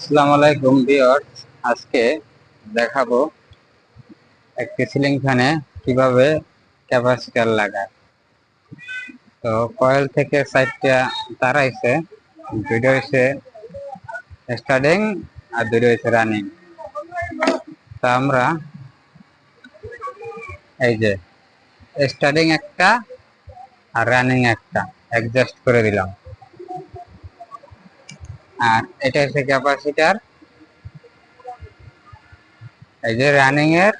আসসালামু আলাইকুম ভিউয়ার্স। আজকে দেখাবো একটি সিলিং ফ্যানে কিভাবে ক্যাপাসিটর লাগায়। তো কয়েল থেকে সাইডটা তার আইছে, দুইটা হইছে স্টার্টিং আর দুইটা হইছে রানিং। তো আমরা এই যে স্টার্টিং একটা আর রানিং একটা অ্যাডজাস্ট করে দিলাম। আর এটা হচ্ছে ক্যাপাসিটর। এই যে রানিং এর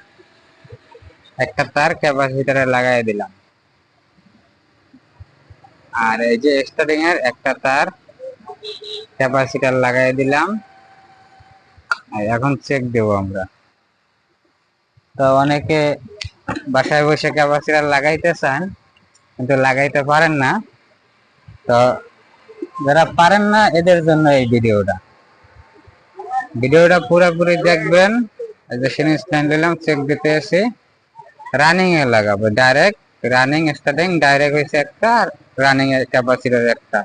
একটা তার ক্যাপাসিটরে লাগাই দিলাম, আর এই যে স্টার্টিং এর একটা তার ক্যাপাসিটর লাগাই দিলাম। এখন চেক দেব আমরা। তো অনেকে বাসায় বসে ক্যাপাসিটর লাগাইতে চান কিন্তু লাগাইতে পারেন না। তো যারা পারেন না এদের জন্য এই ভিডিওটা পুরোপুরি দেখবেন। এই যে সিরিজ লাইন দিলাম, চেক দিতে এসে রানিং এ লাগাবো ডাইরেক্ট। রানিং স্টার্টিং ডাইরেক্ট হয়েছে একটা, আর রানিং এর ক্যাপাসিটর একটা।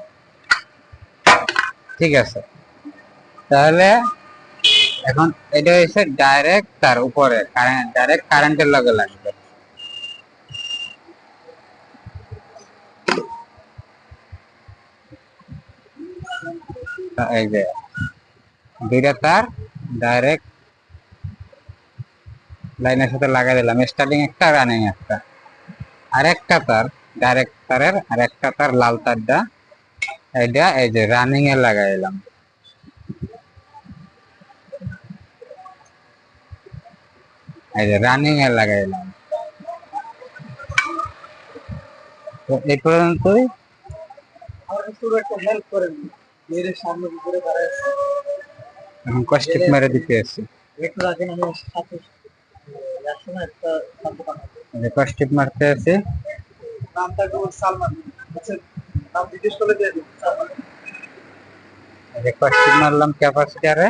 ঠিক আছে, তাহলে এখন এটা হচ্ছে ডাইরেক্ট তার উপরে ডাইরেক্ট কারেন্টের লগে লাগবে। এই যে দুইটা তার ডাইরেক্ট লাইনের সাথে লাগাই দিলাম, স্টার্টিং একটা রানিং একটা। আর একটা তার ডাইরেক্ট তারের আর একটা তার লাল তারটা এইটা এই যে রানিং এ লাগাই দিলাম। এই যে রানিং এ লাগাই দিলাম। তো এই পর্যন্তই। এখন কষ্টিক মেরে দিতে আসছি, কষ্টিক মারতে আছি। কষ্টিক মারলাম ক্যাপাসিটারে।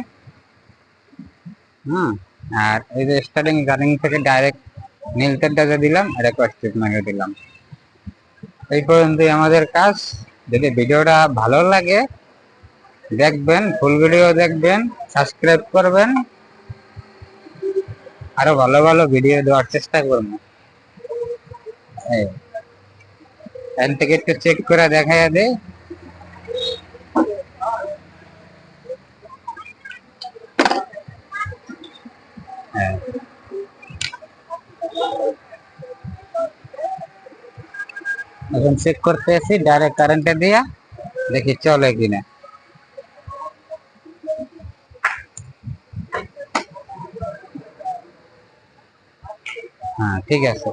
আর এই যে স্টার্টিং রানিং থেকে ডাইরেক্ট নীল তারটা দিলাম, এটা কষ্টিক মেরে দিলাম। এই পর্যন্তই আমাদের কাজ। যদি ভিডিওটা ভালো লাগে দেখবেন, ফুল ভিডিও দেখবেন, সাবস্ক্রাইব করবেন, আরো ভালো ভালো ভিডিও দেওয়ার চেষ্টা করবো। এখান থেকে একটু চেক করে দেখাই দেয়। হ্যাঁ, এখন চেক করতে আসি ডাইরেক্ট কারেন্টে দিয়া, দেখি চলে কিনা। হ্যাঁ, ঠিক আছে।